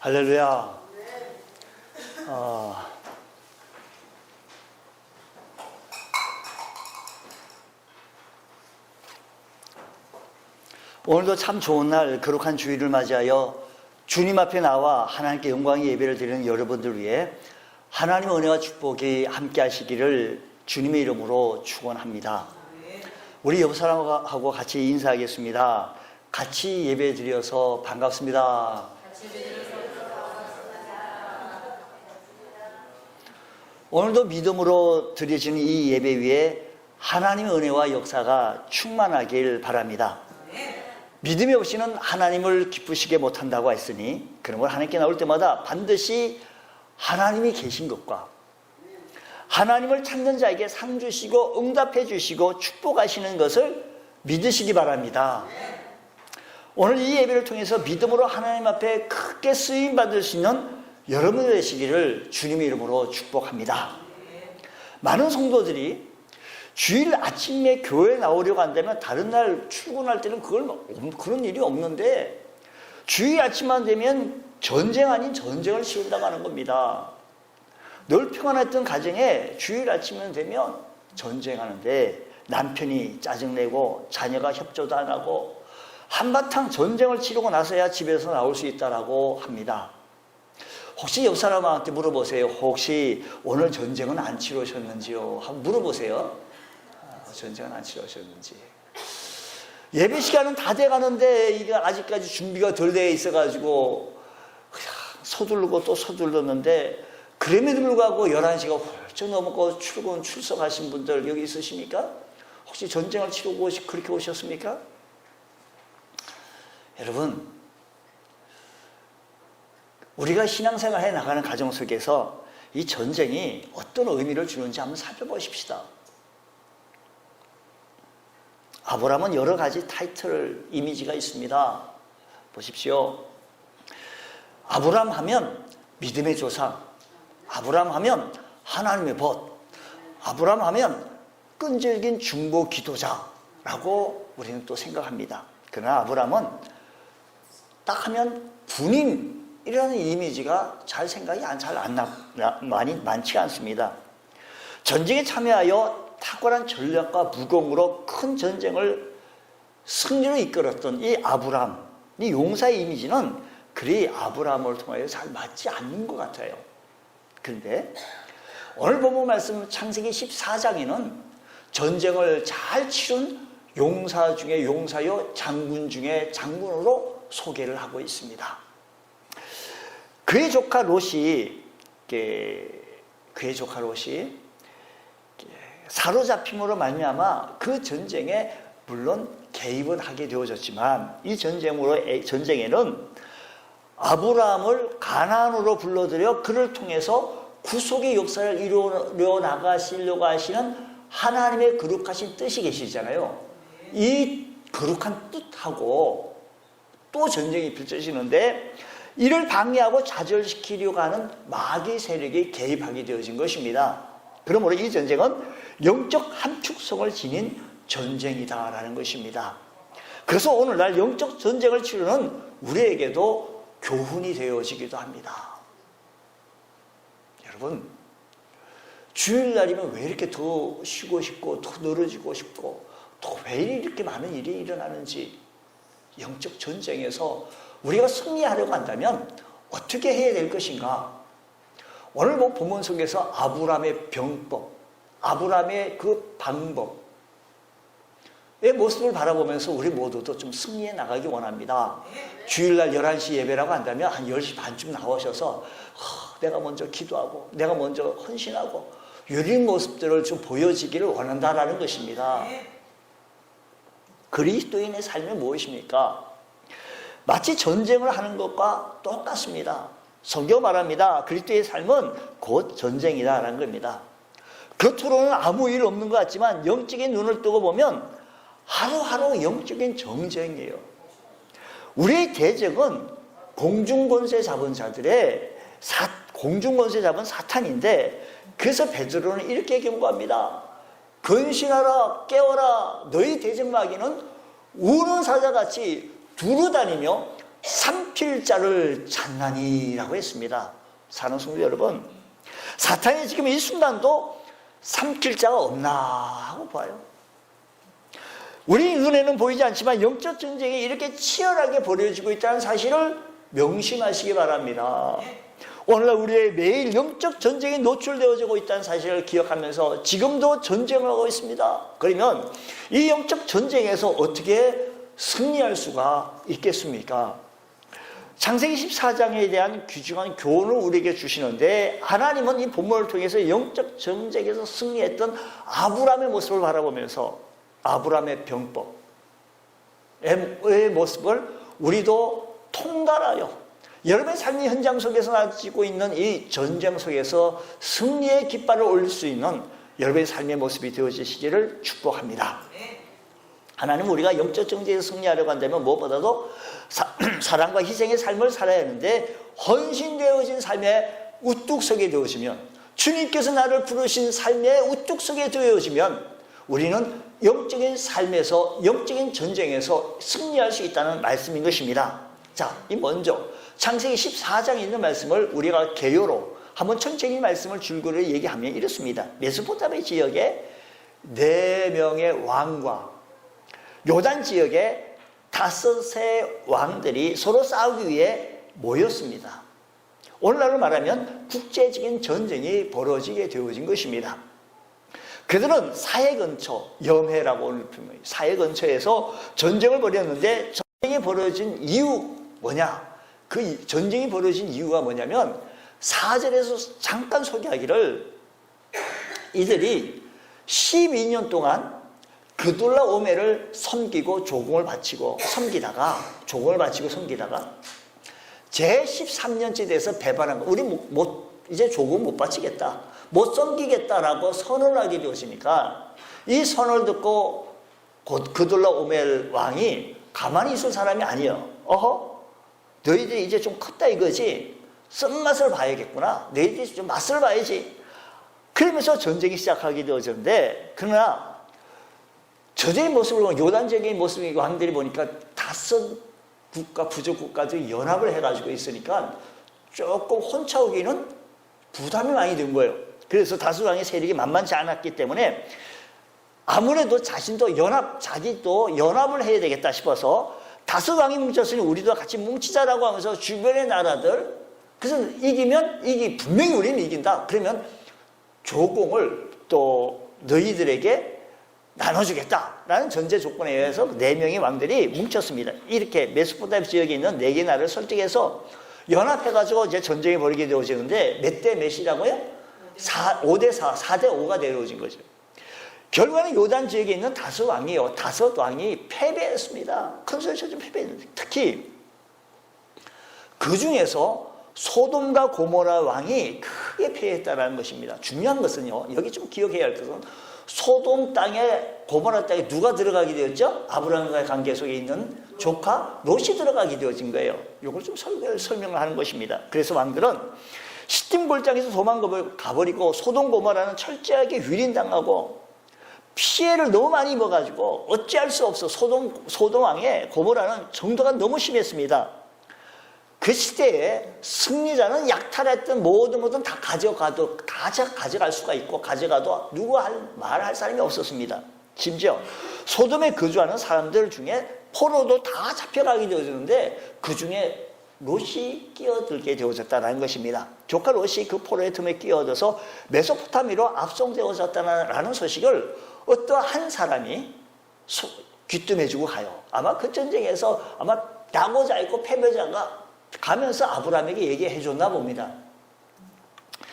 할렐루야. 오늘도 참 좋은 날, 거룩한 주일을 맞이하여 주님 앞에 나와 하나님께 영광의 예배를 드리는 여러분들 위해 하나님의 은혜와 축복이 함께 하시기를 주님의 이름으로 축원합니다. 우리 옆 사람하고 같이 인사하겠습니다. 같이 예배 드려서 반갑습니다. 오늘도 믿음으로 드려지는 이 예배 위에 하나님의 은혜와 역사가 충만하길 바랍니다. 믿음이 없이는 하나님을 기쁘시게 못한다고 했으니, 그런 걸 하나님께 나올 때마다 반드시 하나님이 계신 것과 하나님을 찾는 자에게 상 주시고 응답해 주시고 축복하시는 것을 믿으시기 바랍니다. 오늘 이 예배를 통해서 믿음으로 하나님 앞에 크게 쓰임받을 수 있는 여러분이 되시기를 주님의 이름으로 축복합니다. 많은 성도들이 주일 아침에 교회에 나오려고 한다면 다른 날 출근할 때는 그런 일이 없는데, 주일 아침만 되면 전쟁 아닌 전쟁을 치른다고 하는 겁니다. 늘 평안했던 가정에 주일 아침만 되면 전쟁하는데, 남편이 짜증내고 자녀가 협조도 안 하고 한바탕 전쟁을 치르고 나서야 집에서 나올 수 있다고 합니다. 혹시 옆 사람한테 물어보세요. 혹시 오늘 전쟁은 안 치르셨는지요? 한번 물어보세요. 전쟁은 안 치르셨는지. 예배 시간은 다 돼가는데 이게 아직까지 준비가 덜 돼 있어가지고 서두르고 또 서둘렀는데, 그럼에도 불구하고 11시가 훌쩍 넘고 출석하신 분들 여기 있으십니까? 혹시 전쟁을 치르고 그렇게 오셨습니까? 여러분, 우리가 신앙생활 해 나가는 가정 속에서 이 전쟁이 어떤 의미를 주는지 한번 살펴보십시다. 아브라함은 여러 가지 타이틀, 이미지가 있습니다. 보십시오. 아브라함 하면 믿음의 조상, 아브라함 하면 하나님의 벗, 아브라함 하면 끈질긴 중보 기도자라고 우리는 또 생각합니다. 그러나 아브라함은 딱 하면 군인이라는 이미지가 많지가 않습니다. 전쟁에 참여하여 탁월한 전략과 무공으로 큰 전쟁을 승리로 이끌었던 이 아브라함, 이 용사의 이미지는 그리 아브라함을 통하여 잘 맞지 않는 것 같아요. 그런데 오늘 본문 말씀 창세기 14장에는 전쟁을 잘 치른 용사 중에 용사요, 장군 중에 장군으로 소개를 하고 있습니다. 그의 조카 롯이 사로잡힘으로 말미암아 그 전쟁에 물론 개입은 하게 되어졌지만, 이 전쟁에는 아브라함을 가나안으로 불러들여 그를 통해서 구속의 역사를 이루어 나가시려고 하시는 하나님의 거룩하신 뜻이 계시잖아요. 이 거룩한 뜻하고 또 전쟁이 펼쳐지는데, 이를 방해하고 좌절시키려고 하는 마귀 세력이 개입하게 되어진 것입니다. 그러므로 이 전쟁은 영적 함축성을 지닌 전쟁이다라는 것입니다. 그래서 오늘날 영적 전쟁을 치르는 우리에게도 교훈이 되어지기도 합니다. 여러분, 주일날이면 왜 이렇게 더 쉬고 싶고 더 늘어지고 싶고 또 왜 이렇게 많은 일이 일어나는지, 영적 전쟁에서 우리가 승리하려고 한다면 어떻게 해야 될 것인가? 오늘 본문 속에서 아브라함의 병법, 아브라함의 그 방법의 모습을 바라보면서 우리 모두도 좀 승리해 나가기 원합니다. 주일날 11시 예배라고 한다면 한 10시 반쯤 나오셔서 내가 먼저 기도하고 내가 먼저 헌신하고 이런 모습들을 좀 보여지기를 원한다라는 것입니다. 그리스도인의 삶이 무엇입니까? 마치 전쟁을 하는 것과 똑같습니다. 성경 말합니다. 그리스도의 삶은 곧 전쟁이다라는 겁니다. 겉으로는 아무 일 없는 것 같지만 영적인 눈을 뜨고 보면 하루하루 영적인 전쟁이에요. 우리의 대적은 공중권세 잡은 자들의 공중권세 잡은 사탄인데, 그래서 베드로는 이렇게 경고합니다. 근신하라, 깨어라. 너희 대적 마귀는 우는 사자같이 두루다니며 삼킬 자를 찾나니라고 했습니다. 사랑하는 성도 여러분, 사탄이 지금 이 순간도 삼킬 자가 없나 하고 봐요. 우리 눈에는 보이지 않지만 영적 전쟁이 이렇게 치열하게 벌어지고 있다는 사실을 명심하시기 바랍니다. 오늘날 우리의 매일 영적 전쟁에 노출되어지고 있다는 사실을 기억하면서 지금도 전쟁을 하고 있습니다. 그러면 이 영적 전쟁에서 어떻게 승리할 수가 있겠습니까? 창세기 14장에 대한 귀중한 교훈을 우리에게 주시는데, 하나님은 이 본문을 통해서 영적 전쟁에서 승리했던 아브라함의 모습을 바라보면서 아브라함의 병법의 모습을 우리도 통달하여 여러분의 삶의 현장 속에서 나지고 있는 이 전쟁 속에서 승리의 깃발을 올릴 수 있는 여러분의 삶의 모습이 되어지시기를 축복합니다. 하나님, 우리가 영적 전쟁에서 승리하려고 한다면 무엇보다도 사랑과 희생의 삶을 살아야 하는데, 헌신되어진 삶의 우뚝 서게 되어지면, 주님께서 나를 부르신 삶의 우뚝 서게 되어지면 우리는 영적인 삶에서, 영적인 전쟁에서 승리할 수 있다는 말씀인 것입니다. 자, 이 먼저 창세기 14장에 있는 말씀을 우리가 개요로 한번 천천히 말씀을 줄거리를 얘기하면 이렇습니다. 메소포타미아 지역에 4명의 왕과 요단 지역에 5의 왕들이 서로 싸우기 위해 모였습니다. 오늘날로 말하면 국제적인 전쟁이 벌어지게 되어진 것입니다. 그들은 사해 근처, 염해라고 오늘 표현해요. 사해 근처에서 전쟁을 벌였는데, 전쟁이 벌어진 이유 뭐냐? 그 전쟁이 벌어진 이유가 뭐냐면, 4절에서 잠깐 소개하기를, 이들이 12년 동안 그돌라 오멜을 섬기고 조공을 바치고 섬기다가 제13년째 돼서 배반한 거, 우리 이제 조공 못 바치겠다, 못 섬기겠다라고 선언하게 되었으니까, 이 선언을 듣고 그돌라 오멜 왕이 가만히 있을 사람이 아니에요. 너희들이 이제 좀 컸다 이거지, 쓴맛을 봐야겠구나, 너희들이 좀 맛을 봐야지, 그러면서 전쟁이 시작하게 되어졌는데, 그러나 저들의 모습을 보면, 요단적인 모습의 왕들이 보니까 5 국가, 부족 국가들이 연합을 해가지고 있으니까 조금 혼차오기는 부담이 많이 된 거예요. 그래서 다수왕의 세력이 만만치 않았기 때문에 아무래도 자기도 연합을 해야 되겠다 싶어서, 다수왕이 뭉쳤으니 우리도 같이 뭉치자라고 하면서 주변의 나라들, 그래서 분명히 우리는 이긴다, 그러면 조공을 또 너희들에게 나눠주겠다라는 전제 조건에 의해서 4명의 왕들이 뭉쳤습니다. 이렇게 메소포타미아 지역에 있는 4개 나라를 설득해서 연합해가지고 이제 전쟁이 벌이게 되어지는데, 몇 대 몇이라고요? 5대4, 4대5가 되어진 거죠. 결과는 요단 지역에 있는 5왕이요. 5왕이 패배했습니다. 큰 소리 쳐서 패배했는데, 특히 그 중에서 소돔과 고모라 왕이 크게 패했다는 것입니다. 중요한 것은요, 여기 좀 기억해야 할 것은, 소돔 땅에, 고모라 땅에 누가 들어가게 되었죠? 아브라함과의 관계 속에 있는 조카 롯이 들어가게 되어진 거예요. 이걸 좀 설명을 하는 것입니다. 그래서 왕들은 시딤 골짜기에서 도망가버리고 소돔 고모라는 철저하게 유린당하고 피해를 너무 많이 입어가지고 어찌할 수 없어. 소돔 왕의 고모라는 정도가 너무 심했습니다. 그 시대에 승리자는 약탈했던 모든 다 가져갈 수가 있고, 가져가도 누구 말할 사람이 없었습니다. 심지어 소돔에 거주하는 사람들 중에 포로도 다 잡혀가게 되어졌는데, 그 중에 롯이 끼어들게 되어졌다는 것입니다. 조카 롯이 그 포로의 틈에 끼어들어서 메소포타미아로 압송되어졌다는 소식을 어떠한 사람이 귀뜸해주고 가요. 아마 그 전쟁에서 낙오자 있고 패배자가 가면서 아브라함에게 얘기해 줬나 봅니다.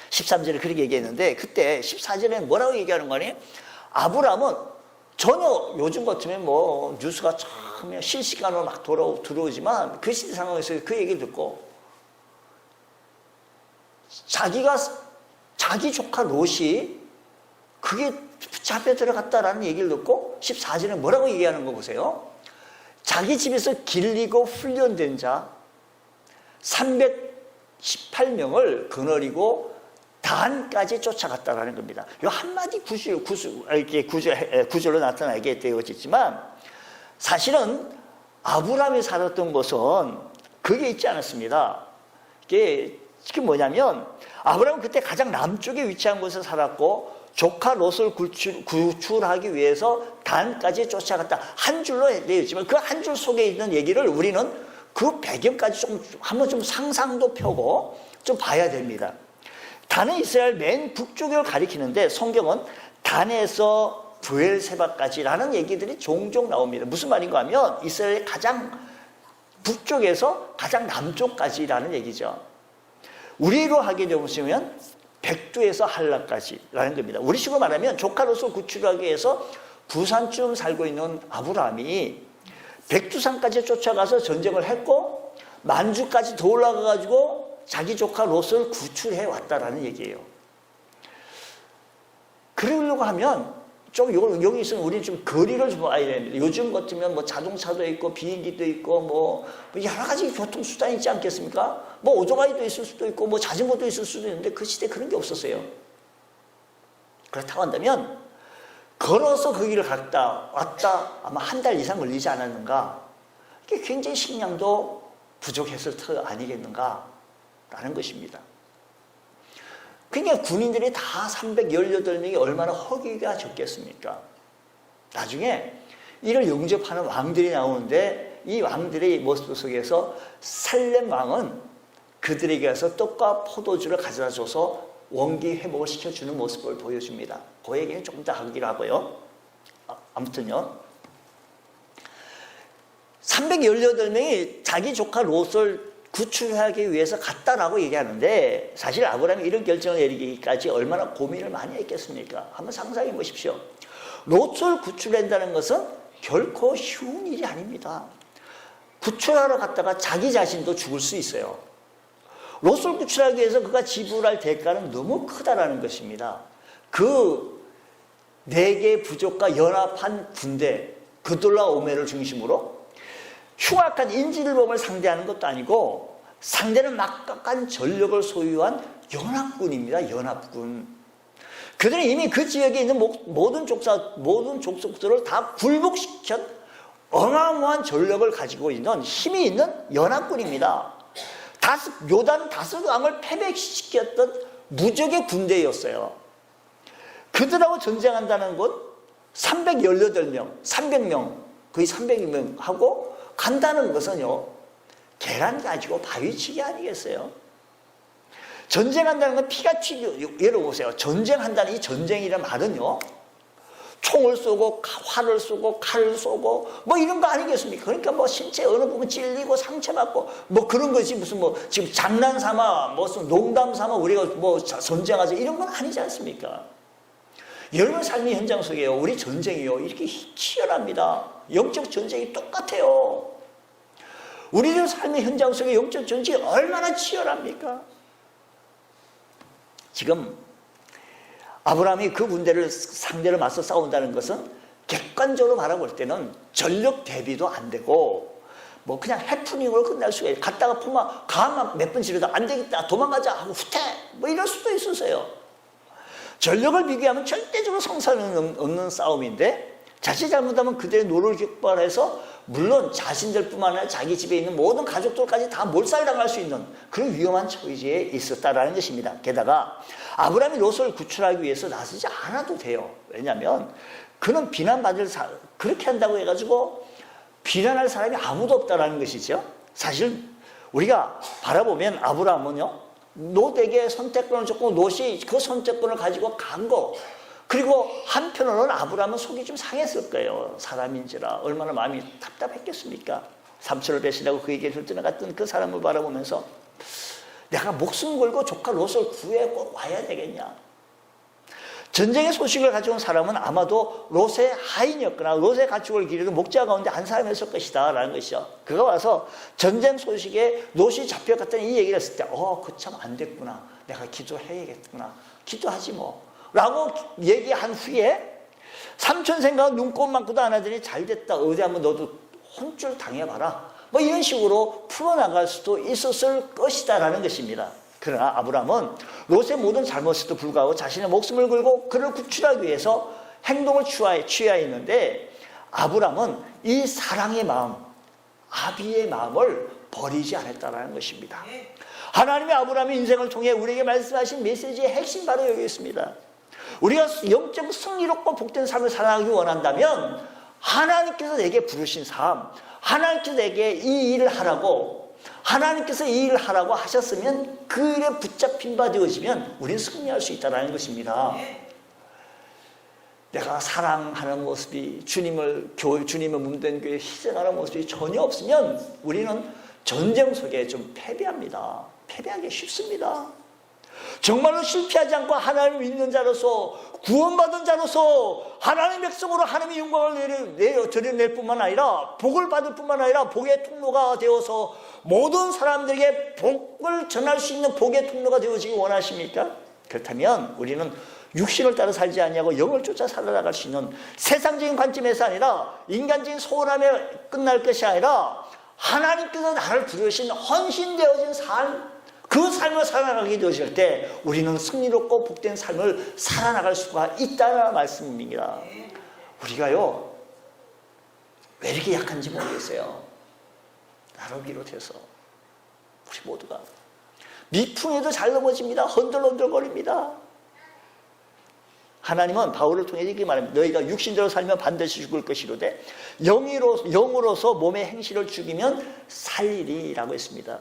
13절에 그렇게 얘기했는데, 그때 14절에 뭐라고 얘기하는 거니? 아브라함은 전혀 요즘 같으면 뉴스가 참 실시간으로 막 들어오지만, 그 시대 상황에서 그 얘기를 듣고, 자기 조카 롯이 그게 잡혀 들어갔다라는 얘기를 듣고 14절에 뭐라고 얘기하는 거 보세요. 자기 집에서 길리고 훈련된 자 318명을 거느리고 단까지 쫓아갔다라는 겁니다. 이 한마디 구절로 나타나게 되어지지만, 사실은 아브라함이 살았던 곳은 그게 있지 않았습니다. 이게 뭐냐면 아브라함은 그때 가장 남쪽에 위치한 곳에 살았고 조카 롯을 구출하기 위해서 단까지 쫓아갔다. 한 줄로 되어 있지만 그 한 줄 속에 있는 얘기를 우리는 그 배경까지 좀 한번 좀 상상도 펴고 좀 봐야 됩니다. 단은 이스라엘 맨 북쪽을 가리키는데 성경은 단에서 브엘세바까지라는 얘기들이 종종 나옵니다. 무슨 말인가 하면 이스라엘 가장 북쪽에서 가장 남쪽까지라는 얘기죠. 우리로 하게 되면 백두에서 한라까지라는 겁니다. 우리식으로 말하면 조카 롯을 구출하기 위해서 부산쯤 살고 있는 아브라함이 백두산까지 쫓아가서 전쟁을 했고 만주까지 더 올라가가지고 자기 조카 롯을 구출해 왔다라는 얘기예요. 그러려고 하면 좀 여기 있으면 우리는 좀 거리를 좀 봐야 됩니다. 요즘 같으면 뭐 자동차도 있고 비행기도 있고 뭐 여러 가지 교통수단이 있지 않겠습니까? 뭐 오토바이도 있을 수도 있고 뭐 자전거도 있을 수도 있는데 그 시대에 그런 게 없었어요. 그렇다고 한다면 걸어서 그 길을 갔다 왔다 아마 한 달 이상 걸리지 않았는가? 이게 굉장히 식량도 부족했을 터 아니겠는가? 라는 것입니다. 그러니까 군인들이 다 318명이 얼마나 허기가 적겠습니까? 나중에 이를 영접하는 왕들이 나오는데 이 왕들의 모습 속에서 살렘 왕은 그들에게 가서 떡과 포도주를 가져다 줘서 원기 회복을 시켜주는 모습을 보여줍니다. 그 얘기는 조금 더 하기로 하고요. 아무튼요. 318명이 자기 조카 롯을 구출하기 위해서 갔다라고 얘기하는데 사실 아브라함이 이런 결정을 내리기까지 얼마나 고민을 많이 했겠습니까? 한번 상상해 보십시오. 롯을 구출한다는 것은 결코 쉬운 일이 아닙니다. 구출하러 갔다가 자기 자신도 죽을 수 있어요. 롯을 구출하기 위해서 그가 지불할 대가는 너무 크다라는 것입니다. 그 4개 부족과 연합한 군대 그돌라 오멜을 중심으로 흉악한 인질범을 상대하는 것도 아니고 상대는 막강한 전력을 소유한 연합군입니다. 연합군. 그들은 이미 그 지역에 있는 모든 족속들을 다 굴복시킨 어마어마한 전력을 가지고 있는 힘이 있는 연합군입니다. 요단 다스강을 패배시켰던 무적의 군대였어요. 그들하고 전쟁한다는 건 318명, 300명, 거의 300명 하고 간다는 것은요, 계란 가지고 바위치기 아니겠어요? 전쟁한다는 건 피가 튀고, 예를 보세요. 전쟁한다는 이 전쟁이라는 말은요, 총을 쏘고, 활을 쏘고, 칼을 쏘고, 뭐 이런 거 아니겠습니까? 그러니까 뭐 신체 어느 부분 찔리고 상처받고, 뭐 그런 것이 무슨 뭐 지금 장난 삼아, 무슨 농담 삼아 우리가 뭐 전쟁하자 이런 건 아니지 않습니까? 여러분 삶의 현장 속에요. 우리 전쟁이요. 이렇게 치열합니다. 영적 전쟁이 똑같아요. 우리들 삶의 현장 속에 영적 전쟁이 얼마나 치열합니까? 지금 아브라함이 그 군대를 상대로 맞서 싸운다는 것은 객관적으로 바라볼 때는 전력 대비도 안 되고 뭐 그냥 해프닝으로 끝날 수가 있어요. 갔다가 품어 가만 몇 번 지르다 안 되겠다 도망가자 하고 후퇴 뭐 이럴 수도 있었어요. 전력을 비교하면 절대적으로 성사는 없는 싸움인데 자칫 잘못하면 그들의 노를 격발해서 물론 자신들뿐만 아니라 자기 집에 있는 모든 가족들까지 다 몰살당할 수 있는 그런 위험한 처지에 있었다라는 것입니다. 게다가 아브라함이 롯을 구출하기 위해서 나서지 않아도 돼요. 왜냐하면 그는 비난받을 그렇게 한다고 해가지고 비난할 사람이 아무도 없다라는 것이죠. 사실 우리가 바라보면 아브라함은요, 롯에게 선택권을 줬고 롯이 그 선택권을 가지고 간 거. 그리고 한편으로는 아브라함은 속이 좀 상했을 거예요. 사람인지라 얼마나 마음이 답답했겠습니까? 삼촌을 배신하고 그 얘기를 떠나갔던 그 사람을 바라보면서 내가 목숨 걸고 조카 롯을 구해 꼭 와야 되겠냐? 전쟁의 소식을 가져온 사람은 아마도 롯의 하인이었거나 롯의 가축을 기르는 목자 가운데 한 사람이었을 것이다 라는 것이죠. 그가 와서 전쟁 소식에 롯이 잡혀갔다는 이 얘기를 했을 때 그 참 안 됐구나. 내가 기도해야겠구나. 기도하지 뭐. 라고 얘기한 후에 삼촌 생각은 눈곱만큼도 안 하더니 잘 됐다. 어디 한번 너도 혼쭐 당해봐라. 뭐 이런 식으로 풀어나갈 수도 있었을 것이다 라는 것입니다. 그러나 아브라함은 롯의 모든 잘못에도 불구하고 자신의 목숨을 걸고 그를 구출하기 위해서 행동을 취하였는데 아브라함은 이 사랑의 마음, 아비의 마음을 버리지 않았다는 것입니다. 하나님의 아브라함의 인생을 통해 우리에게 말씀하신 메시지의 핵심 바로 여기 있습니다. 우리가 영적 승리롭고 복된 삶을 살아가기 원한다면 하나님께서 내게 부르신 삶, 하나님께서 내게 이 일을 하라고, 하나님께서 이 일을 하라고 하셨으면 그 일에 붙잡힌 바 되어지면 우리는 승리할 수 있다는 것입니다. 내가 사랑하는 모습이 주님을 몸된 교회에 희생하는 모습이 전혀 없으면 우리는 전쟁 속에 좀 패배합니다. 패배하기 쉽습니다. 정말로 실패하지 않고 하나님을 믿는 자로서, 구원받은 자로서 하나님의 백성으로 하나님의 영광을 드러낼 뿐만 아니라 복을 받을 뿐만 아니라 복의 통로가 되어서 모든 사람들에게 복을 전할 수 있는 복의 통로가 되어지기 원하십니까? 그렇다면 우리는 육신을 따라 살지 않냐고 영을 쫓아 살아나갈 수 있는, 세상적인 관점에서 아니라 인간적인 소원함에 끝날 것이 아니라 하나님께서 나를 부르신 헌신되어진 삶, 그 삶을 살아나가게 되어질 때 우리는 승리롭고 복된 삶을 살아나갈 수가 있다는 말씀입니다. 우리가요, 왜 이렇게 약한지 모르겠어요. 나를 비롯해서 우리 모두가 미풍에도 잘 넘어집니다. 헌들헌들거립니다. 하나님은 바울을 통해 이렇게 말합니다. 너희가 육신대로 살면 반드시 죽을 것이로되 영으로서 몸의 행실을 죽이면 살리리라고 했습니다.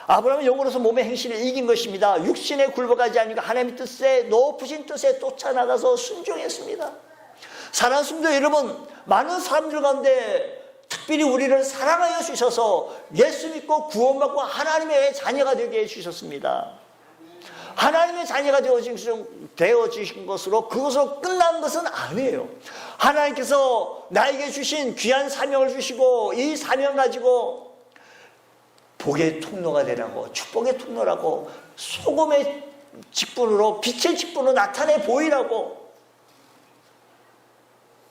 아브라함은 영으로서 몸의 행실을 이긴 것입니다. 육신에 굴복하지 않으니까 하나님의 뜻에, 높으신 뜻에 쫓아나가서 순종했습니다. 사랑하는 성도 여러분, 많은 사람들 가운데 특별히 우리를 사랑하여 주셔서 예수 믿고 구원받고 하나님의 자녀가 되게 해주셨습니다. 하나님의 자녀가 되어주신 것으로 그것으로 끝난 것은 아니에요. 하나님께서 나에게 주신 귀한 사명을 주시고 이 사명 가지고 복의 통로가 되라고, 축복의 통로라고, 소금의 직분으로, 빛의 직분으로 나타내 보이라고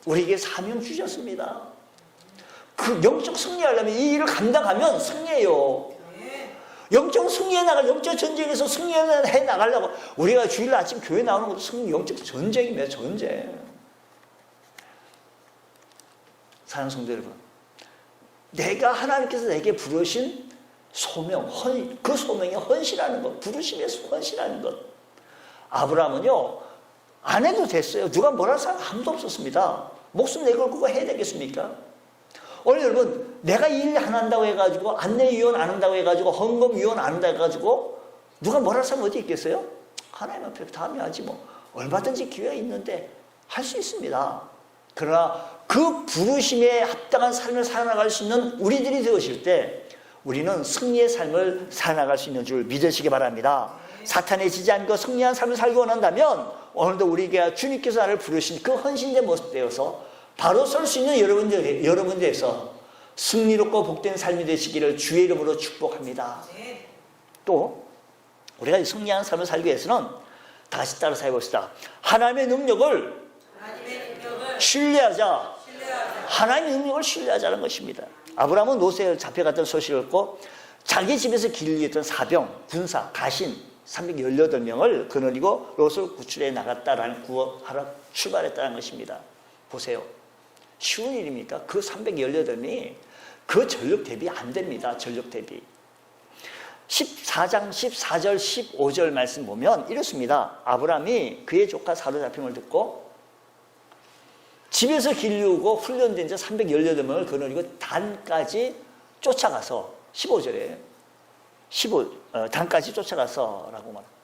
우리에게 사명 주셨습니다. 그 영적 승리하려면 이 일을 감당하면 승리해요. 영적 승리해 나갈, 영적 전쟁에서 승리해 나가려고 우리가 주일 아침 교회 나오는 것도 승리, 영적 전쟁입니다. 전쟁. 사랑하는 성도 여러분, 내가 하나님께서 내게 부르신 소명, 그 소명에 헌신하는 것, 부르심에 헌신하는 것. 아브라함은요, 안 해도 됐어요. 누가 뭐라 할 사람 아무도 없었습니다. 목숨 내걸고 해야 되겠습니까? 오늘 여러분, 내가 일 안 한다고 해가지고, 안내위원 안 한다고 해가지고, 헌금위원 안 한다고 해가지고, 누가 뭐라 할 사람 어디 있겠어요? 하나님 앞에 다음에 하지 뭐. 얼마든지 기회가 있는데 할 수 있습니다. 그러나 그 부르심에 합당한 삶을 살아나갈 수 있는 우리들이 되어질 때 우리는 승리의 삶을 살아나갈 수 있는 줄 믿으시기 바랍니다. 사탄에 지지 않고 승리한 삶을 살기 원한다면 오늘도 우리가 주님께서 나를 부르신 그 헌신된 모습 되어서 바로 설 수 있는 여러분들에서 승리롭고 복된 삶이 되시기를 주의 이름으로 축복합니다. 또 우리가 승리한 삶을 살기 위해서는 다시 따라서 해봅시다. 하나님의 능력을 신뢰하자. 하나님의 능력을 신뢰하자는 것입니다. 아브라함은 롯에 잡혀갔던 소식을 듣고 자기 집에서 길리했던 사병, 군사, 가신 318명을 거느리고 롯을 구출해 나갔다라는 구원하러 출발했다는 것입니다. 보세요. 쉬운 일입니까? 그 318명이 그 전력 대비 안 됩니다. 전력 대비. 14장 14절 15절 말씀 보면 이렇습니다. 아브라함이 그의 조카 사로잡힘을 듣고 집에서 길리우고 훈련된 자 318명을 거느리고 단까지 쫓아가서 15절에 단까지 쫓아가서 라고 말합니다.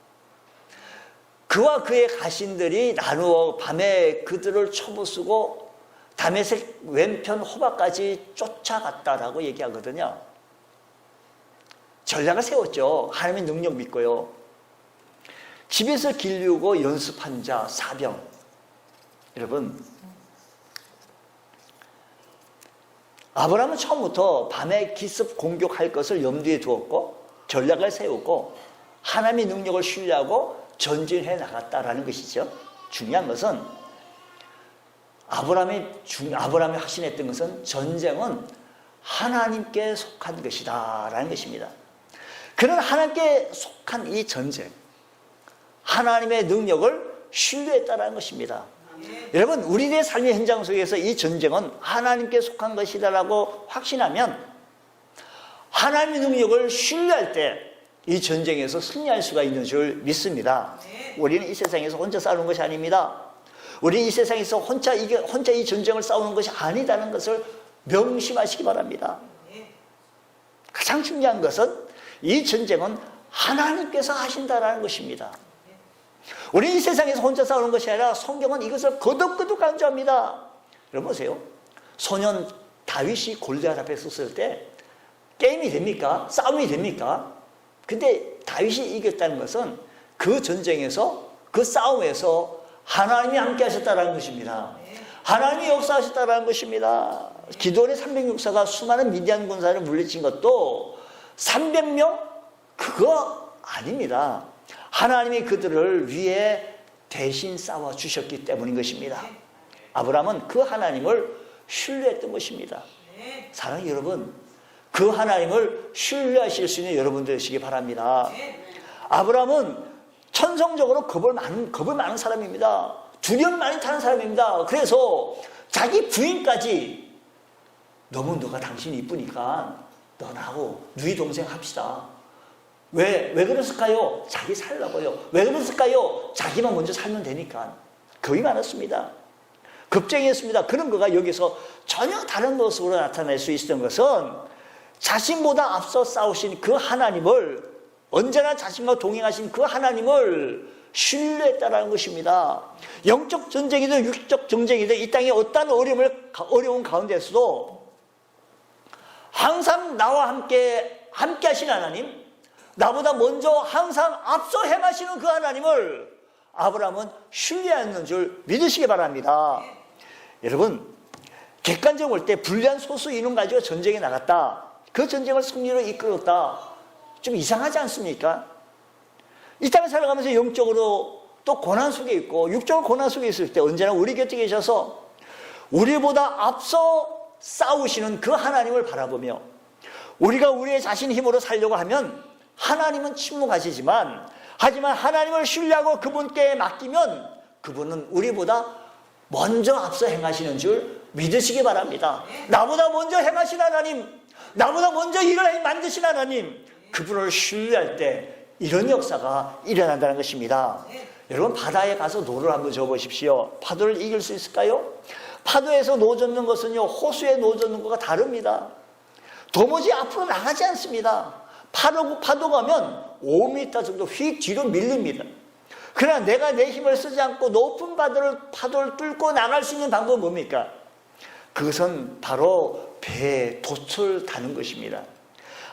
그와 그의 가신들이 나누어 밤에 그들을 초부수고 다메섹 왼편 호박까지 쫓아갔다라고 얘기하거든요. 전략을 세웠죠. 하나님의 능력 믿고요. 집에서 길리우고 연습한 자 사병. 여러분, 아브라함은 처음부터 밤에 기습 공격할 것을 염두에 두었고 전략을 세우고 하나님의 능력을 신뢰하고 전진해 나갔다라는 것이죠. 중요한 것은 아브라함이 확신했던 것은 전쟁은 하나님께 속한 것이다 라는 것입니다. 그는 하나님께 속한 이 전쟁, 하나님의 능력을 신뢰했다라는 것입니다. 여러분, 우리의 삶의 현장 속에서 이 전쟁은 하나님께 속한 것이다라고 확신하면 하나님의 능력을 신뢰할 때 이 전쟁에서 승리할 수가 있는 줄 믿습니다. 우리는 이 세상에서 혼자 싸우는 것이 아닙니다. 우리는 이 세상에서 혼자 이 전쟁을 싸우는 것이 아니다는 것을 명심하시기 바랍니다. 가장 중요한 것은 이 전쟁은 하나님께서 하신다라는 것입니다. 우리는 이 세상에서 혼자 싸우는 것이 아니라 성경은 이것을 거듭거듭 강조합니다. 여러분 보세요. 소년 다윗이 골리앗 앞에 섰을 때 게임이 됩니까? 싸움이 됩니까? 근데 다윗이 이겼다는 것은 그 전쟁에서, 그 싸움에서 하나님이 함께 하셨다는 것입니다. 하나님이 역사하셨다는 것입니다. 기도원의 306사가 수많은 미디안 군사를 물리친 것도 300명? 그거 아닙니다. 하나님이 그들을 위해 대신 싸워주셨기 때문인 것입니다. 아브라함은 그 하나님을 신뢰했던 것입니다. 사랑하는 여러분, 그 하나님을 신뢰하실 수 있는 여러분들 되시기 바랍니다. 아브라함은 천성적으로 겁을 많은 사람입니다. 두려움 많이 타는 사람입니다. 그래서 자기 부인까지 너무 너가 당신이 이쁘니까 너 나하고 누이 동생 합시다. 왜 그랬을까요? 자기 살라고요. 왜 그랬을까요? 자기만 먼저 살면 되니까. 겁이 많았습니다. 겁쟁이였습니다. 그런 거가 여기서 전혀 다른 모습으로 나타날 수 있었던 것은 자신보다 앞서 싸우신 그 하나님을, 언제나 자신과 동행하신 그 하나님을 신뢰했다는 것입니다. 영적 전쟁이든 육적 전쟁이든 이 땅에 어떠한 어려운 가운데서도 항상 나와 함께 하신 하나님, 나보다 먼저 항상 앞서 행하시는 그 하나님을 아브라함은 신뢰하는 줄 믿으시기 바랍니다. 여러분, 객관적으로 볼 때 불리한 소수 인원 가지고 전쟁에 나갔다. 그 전쟁을 승리로 이끌었다. 좀 이상하지 않습니까? 이 땅을 살아가면서 영적으로 또 고난 속에 있고 육적으로 고난 속에 있을 때 언제나 우리 곁에 계셔서 우리보다 앞서 싸우시는 그 하나님을 바라보며 우리가 우리의 자신 힘으로 살려고 하면 하나님은 침묵하시지만 하지만 하나님을 신뢰하고 그분께 맡기면 그분은 우리보다 먼저 앞서 행하시는 줄 믿으시기 바랍니다. 나보다 먼저 행하신 하나님, 나보다 먼저 일을 만드신 하나님, 그분을 신뢰할 때 이런 역사가 일어난다는 것입니다. 여러분, 바다에 가서 노를 한번 져보십시오. 파도를 이길 수 있을까요? 파도에서 노 젓는 것은요, 호수에 노 젓는 것과 다릅니다. 도무지 앞으로 나가지 않습니다. 파도 가면 5m 정도 휙 뒤로 밀립니다. 그러나 내가 내 힘을 쓰지 않고 높은 파도를 뚫고 나갈 수 있는 방법은 뭡니까? 그것은 바로 배에 돛을 다는 것입니다.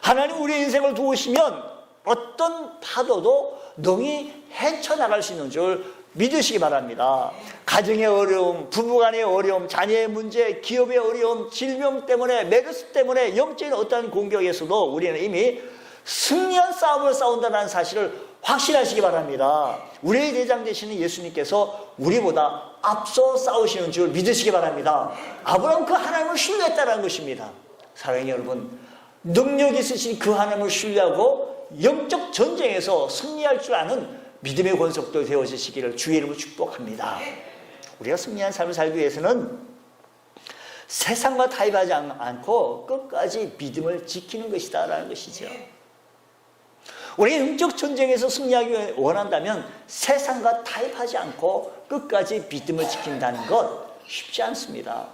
하나님 우리의 인생을 도우시면 어떤 파도도 능히 헤쳐나갈 수 있는 줄 믿으시기 바랍니다. 가정의 어려움, 부부간의 어려움, 자녀의 문제, 기업의 어려움, 질병 때문에, 메르스 때문에 영적인 어떠한 공격에서도 우리는 이미 승리한 싸움을 싸운다는 사실을 확신하시기 바랍니다. 우리의 대장 되시는 예수님께서 우리보다 앞서 싸우시는 줄 믿으시기 바랍니다. 아브라함은 그 하나님을 신뢰했다는 것입니다. 사랑하는 여러분, 능력 있으신 그 하나님을 신뢰하고 영적 전쟁에서 승리할 줄 아는 믿음의 권속도 되어지시기를 주의 이름으로 축복합니다. 우리가 승리한 삶을 살기 위해서는 세상과 타협하지 않고 끝까지 믿음을 지키는 것이다 라는 것이죠. 우리가 영적 전쟁에서 승리하기 원한다면 세상과 타협하지 않고 끝까지 믿음을 지킨다는 것 쉽지 않습니다.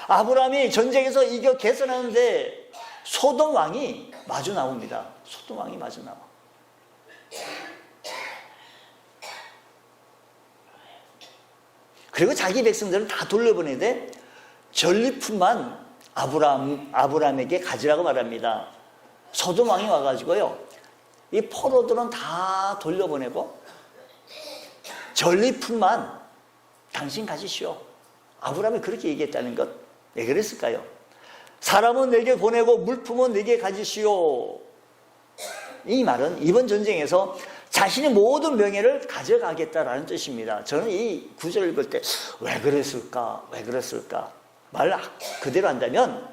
아브라함이 전쟁에서 이겨 개선하는데 소돔 왕이 마주 나옵니다. 소돔 왕이 마주 나와. 그리고 자기 백성들은 다 돌려보내는데 전리품만 아브라함에게 가지라고 말합니다. 소돔 왕이 와가지고요, 이 포로들은 다 돌려보내고 전리품만 당신 가지시오. 아브라함이 그렇게 얘기했다는 것, 왜 그랬을까요? 사람은 내게 보내고 물품은 내게 가지시오. 이 말은 이번 전쟁에서 자신의 모든 명예를 가져가겠다라는 뜻입니다. 저는 이 구절을 읽을 때 왜 그랬을까? 왜 그랬을까? 말 그대로 한다면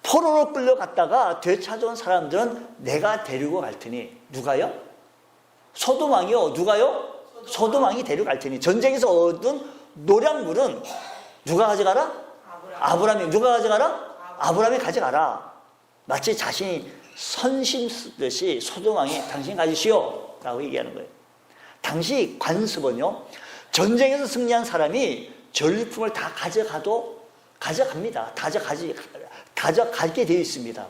포로로 끌려갔다가 되찾아온 사람들은 내가 데리고 갈 테니. 누가요? 소돔 왕이요. 누가요? 소돔 왕이 데려갈 테니. 전쟁에서 얻은 노량물은 누가 가져가라? 아브라함이. 누가 가져가라? 아브라함이 가져가라. 마치 자신이 선심 쓰듯이 소돔 왕이 당신 가지시오 라고 얘기하는 거예요. 당시 관습은요, 전쟁에서 승리한 사람이 전리품을 다 가져갑니다. 가져가게 되어 있습니다.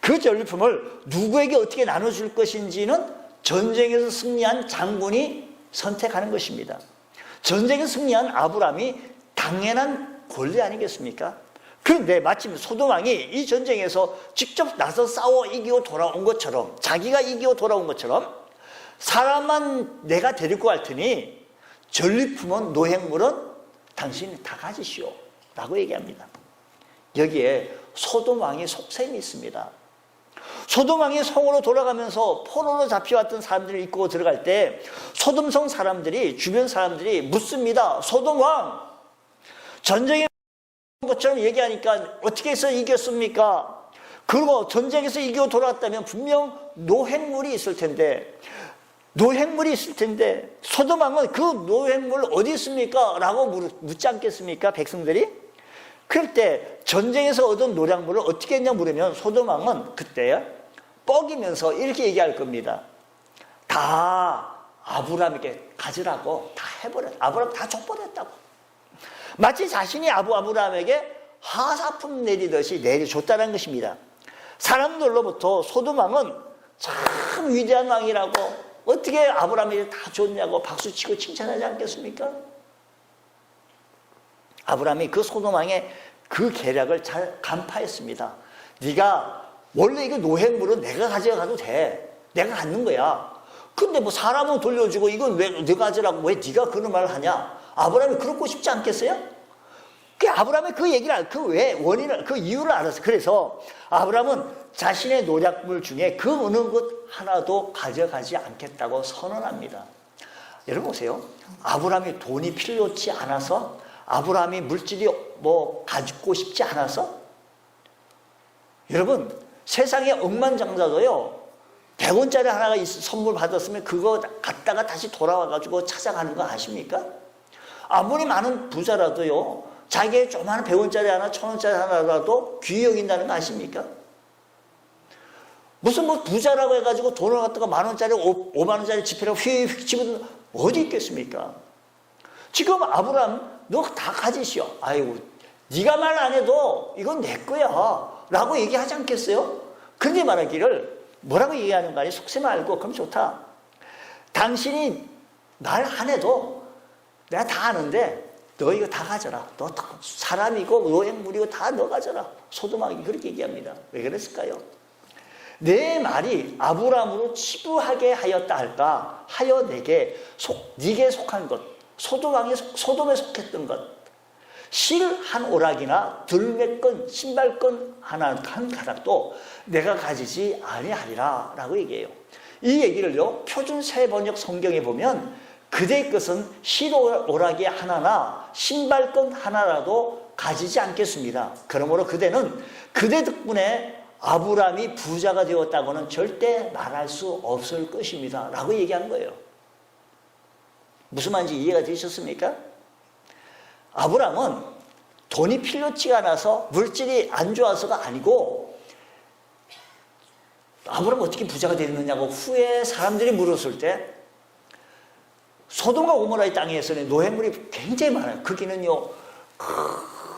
그 전리품을 누구에게 어떻게 나눠줄 것인지는 전쟁에서 승리한 장군이 선택하는 것입니다. 전쟁에서 승리한 아브라함이 당연한 권리 아니겠습니까? 그런데 마침 소돔 왕이 이 전쟁에서 직접 나서 싸워 이기고 돌아온 것처럼, 자기가 이기고 돌아온 것처럼 사람만 내가 데리고 갈 테니 전리품은, 노획물은 당신이 다 가지시오 라고 얘기합니다. 여기에 소돔 왕의 속셈이 있습니다. 소돔 왕이 성으로 돌아가면서 포로로 잡혀왔던 사람들을 이끌고 들어갈 때 소돔성 사람들이, 주변 사람들이 묻습니다. 소돔 왕, 전쟁에 것처럼 얘기하니까 어떻게 해서 이겼습니까? 그리고 전쟁에서 이기고 돌아왔다면 분명 노획물이 있을 텐데 소돔 왕은 그 노획물 어디 있습니까? 라고 묻지 않겠습니까? 백성들이? 그럴 때 전쟁에서 얻은 노량물을 어떻게 했냐 물으면 소돔 왕은 그때 뻐기면서 이렇게 얘기할 겁니다. 다 아브라함에게 가지라고 다 해버렸다. 아브라함 다 족보냈다고. 마치 자신이 아브라함에게 하사품 내리듯이 내려줬다는 것입니다. 사람들로부터 소돔 왕은 참 위대한 왕이라고, 어떻게 아브라함에게 다 줬냐고 박수치고 칭찬하지 않겠습니까? 아브라함이 그 소돔 왕의 그 계략을 잘 간파했습니다. 네가 원래 이거 노획물은 내가 가져가도 돼. 내가 갖는 거야. 근데 뭐 사람은 돌려주고 이건 왜 네가 가져라고 왜 네가 그런 말을 하냐? 아브라함이 그렇고 싶지 않겠어요? 아브라함이 그 얘기를, 그 이유를 알았어요. 그래서 아브라함은 자신의 노략물 중에 그 어느 것 하나도 가져가지 않겠다고 선언합니다. 여러분 보세요. 아브라함이 돈이 필요치 않아서, 아브라함이 물질이 뭐 가지고 싶지 않아서, 여러분 세상에 억만장자도요 100원짜리 하나가 선물 받았으면 그거 갖다가 다시 돌아와가지고 찾아가는 거 아십니까? 아무리 많은 부자라도요 자기의 조그마한 100원짜리 하나, 1000원짜리 하나라도 귀히 여긴다는 거 아십니까? 무슨 뭐 부자라고 해가지고 돈을 갖다가 10,000원짜리, 5만원짜리 지폐라고 휙휙 집어넣는 어디 있겠습니까? 지금 아브라함 너 다 가지시오. 아이고 네가 말 안 해도 이건 내 거야 라고 얘기하지 않겠어요? 그런데 말하기를 뭐라고 얘기하는 거 아니? 속셈 알고 그럼 좋다. 당신이 말 안 해도 내가 다 아는데 너 이거 다 가져라. 너 사람이고 노획물이고 다 너 가져라. 소돔 왕이 그렇게 얘기합니다. 왜 그랬을까요? 내 말이 아브라함으로 치부하게 하였다 할까? 하여 네게 속한 것, 소돔에 속했던 것, 실 한 오락이나 들매건, 신발건 한 가닥도 내가 가지지 아니하리라 라고 얘기해요. 이 얘기를요 표준 세번역 성경에 보면 그대의 것은 실 오락이 하나나 신발건 하나라도 가지지 않겠습니다. 그러므로 그대는 그대 덕분에 아브라함이 부자가 되었다고는 절대 말할 수 없을 것입니다 라고 얘기한 거예요. 무슨 말인지 이해가 되셨습니까? 아브라함은 돈이 필요치가 않아서, 물질이 안 좋아서가 아니고, 아브라함은 어떻게 부자가 됐느냐고 후에 사람들이 물었을 때 소돔과 고모라의 땅에서는 노획물이 굉장히 많아요. 거기는요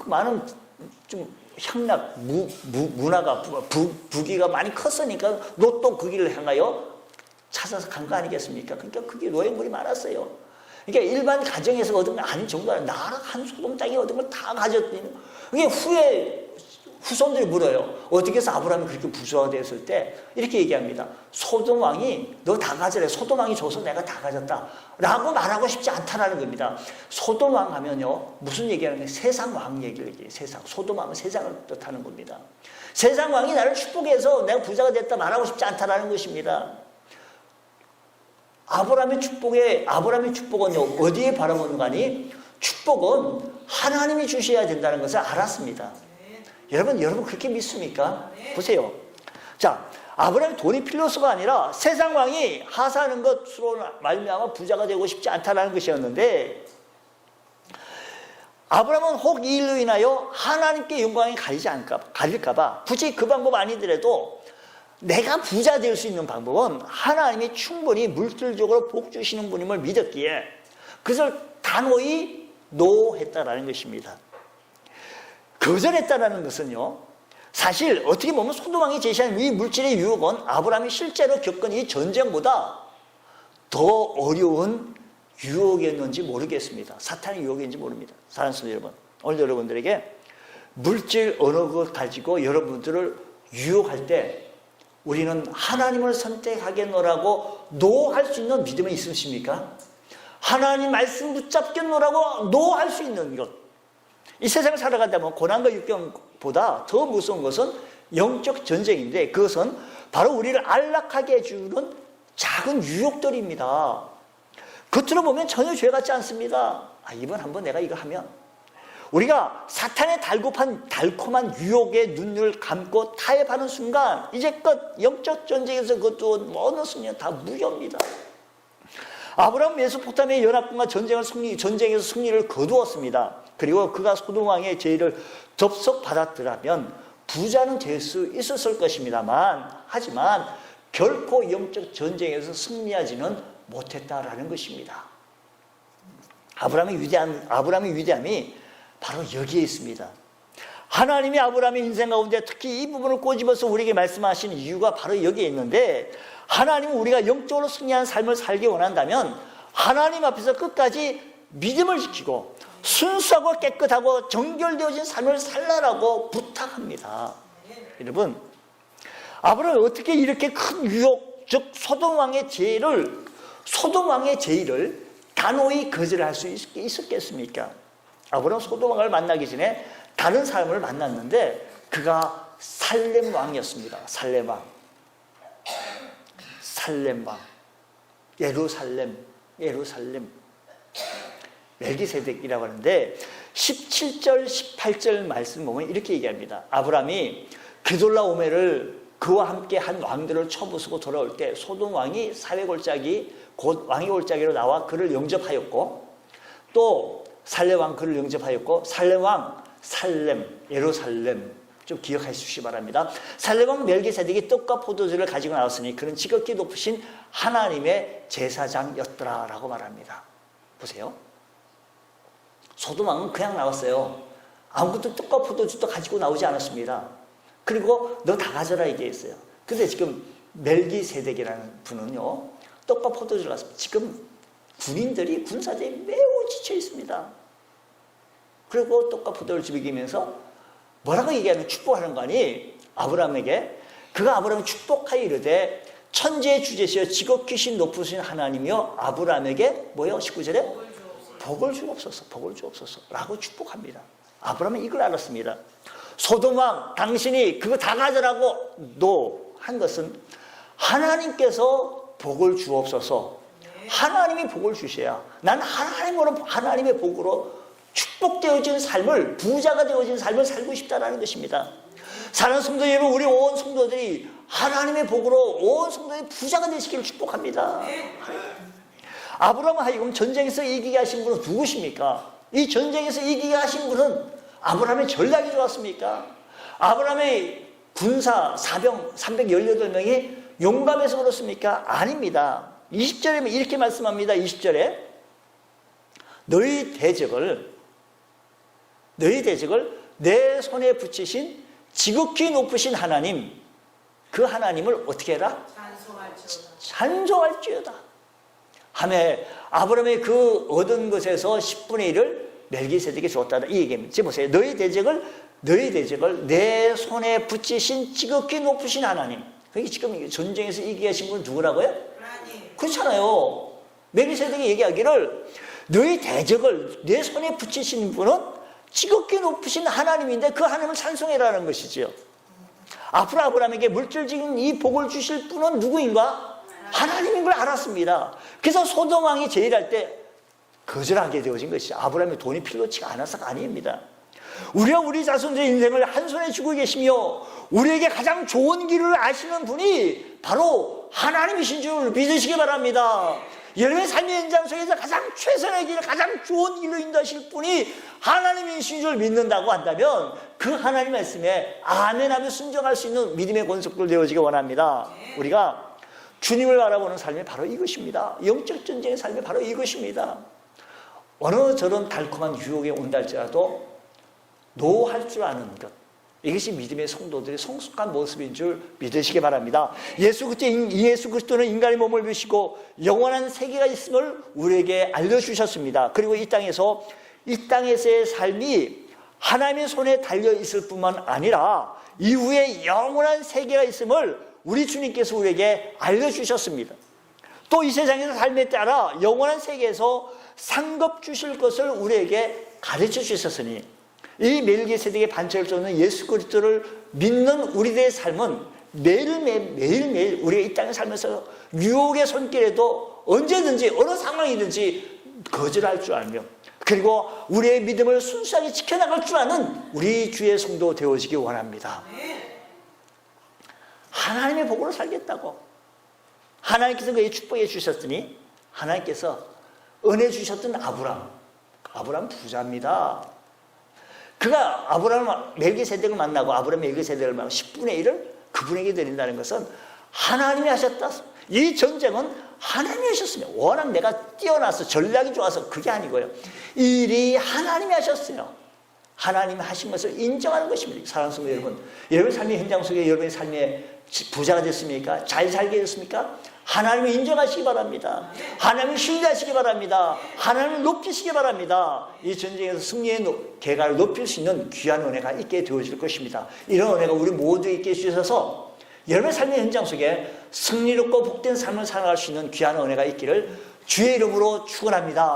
많은 좀 향락, 문화가, 부귀가 많이 컸으니까 로또 그 길을 향하여 찾아서 간 거 아니겠습니까? 그러니까 그게 노획물이 많았어요. 그러니까 일반 가정에서 얻은 거 아닌 정도가 나라 한 소돔 땅에 얻은 걸 다 가졌더니, 그게 후에 후손들이 물어요. 어떻게 해서 아브라함이 그렇게 부자가 되었을 때 이렇게 얘기합니다. 소돔 왕이 너 다 가져래. 소돔 왕이 줘서 내가 다 가졌다 라고 말하고 싶지 않다라는 겁니다. 소돔 왕 하면요 무슨 얘기하는 거예요? 세상 왕 얘기를 얘기해요. 세상. 소돔 왕은 세상을 뜻하는 겁니다. 세상 왕이 나를 축복해서 내가 부자가 됐다 말하고 싶지 않다라는 것입니다. 아브라함의 축복은요 어디에 바라보는 거 아니? 축복은 하나님이 주셔야 된다는 것을 알았습니다. 여러분 그렇게 믿습니까? 보세요. 자, 아브라함이 돈이 필요서가 아니라 세상 왕이 하사하는 것으로 말미암아 부자가 되고 싶지 않다는 것이었는데, 아브라함은 혹 이 일로 인하여 하나님께 영광이 가릴까봐 굳이 그 방법 아니더라도 내가 부자 될 수 있는 방법은 하나님이 충분히 물질적으로 복 주시는 분임을 믿었기에 그것을 단호히 노했다라는 것입니다. 거절했다라는 것은요, 사실 어떻게 보면 소돔왕이 제시한 이 물질의 유혹은 아브라함이 실제로 겪은 이 전쟁보다 더 어려운 유혹이었는지 모르겠습니다. 사탄의 유혹인지 모릅니다. 사랑하는 성도 여러분, 오늘 여러분들에게 물질 어느 것 가지고 여러분들을 유혹할 때 우리는 하나님을 선택하겠노라고 노할 수 있는 믿음이 있으십니까? 하나님 말씀 붙잡겠노라고 노할 수 있는 것. 이 세상을 살아가다 보면 고난과 역경보다 더 무서운 것은 영적 전쟁인데, 그것은 바로 우리를 안락하게 해주는 작은 유혹들입니다. 겉으로 보면 전혀 죄 같지 않습니다. 이번 한번 내가 이거 하면, 우리가 사탄의 달콤한 유혹에 눈을 감고 타협하는 순간 이제껏 영적 전쟁에서 그것도 어느 순간 다 무효입니다. 아브라함 메소포타미아 연합군과 전쟁에서 승리를 거두었습니다. 그리고 그가 소돔왕의 제의를 접속받았더라면 부자는 될 수 있었을 것입니다만, 하지만 결코 영적 전쟁에서 승리하지는 못했다라는 것입니다. 아브라함의 위대함이 바로 여기에 있습니다. 하나님이 아브라함의 인생 가운데 특히 이 부분을 꼬집어서 우리에게 말씀하신 이유가 바로 여기에 있는데, 하나님은 우리가 영적으로 승리한 삶을 살기 원한다면 하나님 앞에서 끝까지 믿음을 지키고 순수하고 깨끗하고 정결되어진 삶을 살라라고 부탁합니다. 여러분, 아브라함이 어떻게 이렇게 큰 유혹, 즉 소돔왕의 제의를 단호히 거절할 수 있었겠습니까? 아브라함은 소돔왕을 만나기 전에 다른 사람을 만났는데 그가 살렘 왕이었습니다. 살렘 왕, 예루살렘, 멜기세덱이라고 하는데 17절, 18절 말씀 보면 이렇게 얘기합니다. 아브라함이 게돌라오멜을 그와 함께 한 왕들을 쳐부수고 돌아올 때 소돔 왕이 곧 왕의 골짜기로 나와 그를 영접하였고, 또 살렘 왕 그를 영접하였고, 살렘 왕 예루살렘 좀 기억해 주시기 바랍니다. 살렘 왕 멜기세덱이 떡과 포도주를 가지고 나왔으니 그는 지극히 높으신 하나님의 제사장이었더라라고 말합니다. 보세요. 소돔 왕은 그냥 나왔어요. 아무것도 떡과 포도주도 가지고 나오지 않았습니다. 그리고 너 다 가져라 얘기했어요. 근데 지금 멜기세덱이라는 분은요, 떡과 포도주를 가졌습니다. 지금 군사들이 매우 지쳐 있습니다. 그리고 떡과 포도를 먹이면서 뭐라고 얘기하는, 축복하는 거 아니? 아브라함에게. 그가 아브라함을 축복하여 이르되 천지의 주제시여 지극히신 높으신 하나님이여 아브라함에게 뭐요? 19절에 복을 주옵소서 라고 축복합니다. 아브라함은 이걸 알았습니다. 소돔왕, 당신이 그거 다 가져라고 한 것은 하나님께서 복을 주옵소서, 하나님이 복을 주셔야 난 하나님의 복으로 축복되어진 삶을, 부자가 되어진 삶을 살고 싶다는 것입니다. 사랑하는 성도 여러분, 우리 온 성도들이 하나님의 복으로 온 성도들이 부자가 되시기를 축복합니다. 아브라함 하여금 전쟁에서 이기게 하신 분은 누구십니까? 이 전쟁에서 이기게 하신 분은 아브라함의 전략이 좋았습니까? 아브라함의 군사 사병 318명이 용감해서 그렇습니까? 아닙니다. 20절에 이렇게 말씀합니다. 20절에 너희 대적을 내 손에 붙이신 지극히 높으신 하나님, 그 하나님을 어떻게 해라? 찬송할지어다 하매 아브라함의 그 얻은 것에서 10분의 1을 멜기세덱에게 줬다, 이 얘기입니다. 지금 보세요. 너희 대적을 내 손에 붙이신 지극히 높으신 하나님. 그게 지금 전쟁에서 이기게 하신 분은 누구라고요? 하나님. 그렇잖아요. 멜기세덱이 얘기하기를 너희 대적을 내 손에 붙이신 분은 지극히 높으신 하나님인데 그 하나님을 찬송해라는 것이죠. 앞으로 아브라함에게 물질적인 이 복을 주실 분은 누구인가? 하나님인 걸 알았습니다. 그래서 소돔 왕이 제의할 때 거절하게 되어진 것이죠. 아브라함이 돈이 필요치가 않아서가 아닙니다. 우리가 우리 자손들의 인생을 한 손에 쥐고 계시며 우리에게 가장 좋은 길을 아시는 분이 바로 하나님이신 줄 믿으시기 바랍니다. 여러분의 삶의 현장 속에서 가장 최선의 길, 가장 좋은 길로 인도하실 분이 하나님이신 줄 믿는다고 한다면 그 하나님 말씀에 아멘하며 순종할 수 있는 믿음의 권속들 되어지기 원합니다. 우리가 주님을 바라보는 삶이 바로 이것입니다. 영적 전쟁의 삶이 바로 이것입니다. 어느 저런 달콤한 유혹에 온다 할지라도 노할 줄 아는 것, 이것이 믿음의 성도들의 성숙한 모습인 줄 믿으시기 바랍니다. 예수 그리스도는 인간의 몸을 입으시고 영원한 세계가 있음을 우리에게 알려주셨습니다. 그리고 이 땅에서의 삶이 하나님의 손에 달려 있을 뿐만 아니라 이후에 영원한 세계가 있음을 우리 주님께서 우리에게 알려주셨습니다. 또 이 세상에서 삶에 따라 영원한 세계에서 상급 주실 것을 우리에게 가르쳐 주셨으니 이 멜기세덱의 반차를 쫓는 예수 그리스도를 믿는 우리들의 삶은 매일매일 우리가 이 땅에 살면서 유혹의 손길에도 언제든지 어느 상황이든지 거절할 줄 알며 그리고 우리의 믿음을 순수하게 지켜나갈 줄 아는 우리 주의 성도 되어지기 원합니다. 하나님의 복으로 살겠다고 하나님께서 그에게 축복해 주셨으니 하나님께서 은혜 주셨던 아브라함 부자입니다. 그가 멜기세덱을 만나고 멜기세덱을 만나고 10분의 1을 그분에게 드린다는 것은 하나님이 하셨다. 이 전쟁은 하나님이 하셨으며 워낙 내가 뛰어나서 전략이 좋아서 그게 아니고요. 이 일이 하나님이 하셨어요. 하나님이 하신 것을 인정하는 것입니다. 사랑하는 성도 여러분, 여러분의 삶의 현장 속에 여러분의 삶의 부자가 됐습니까? 잘 살게 됐습니까? 하나님을 인정하시기 바랍니다. 하나님을 신뢰하시기 바랍니다. 하나님을 높이시기 바랍니다. 이 전쟁에서 승리의 계가를 높일 수 있는 귀한 은혜가 있게 되어질 것입니다. 이런 은혜가 우리 모두에게 있게 해주셔서 여러분의 삶의 현장 속에 승리롭고 복된 삶을 살아갈 수 있는 귀한 은혜가 있기를 주의 이름으로 축원합니다.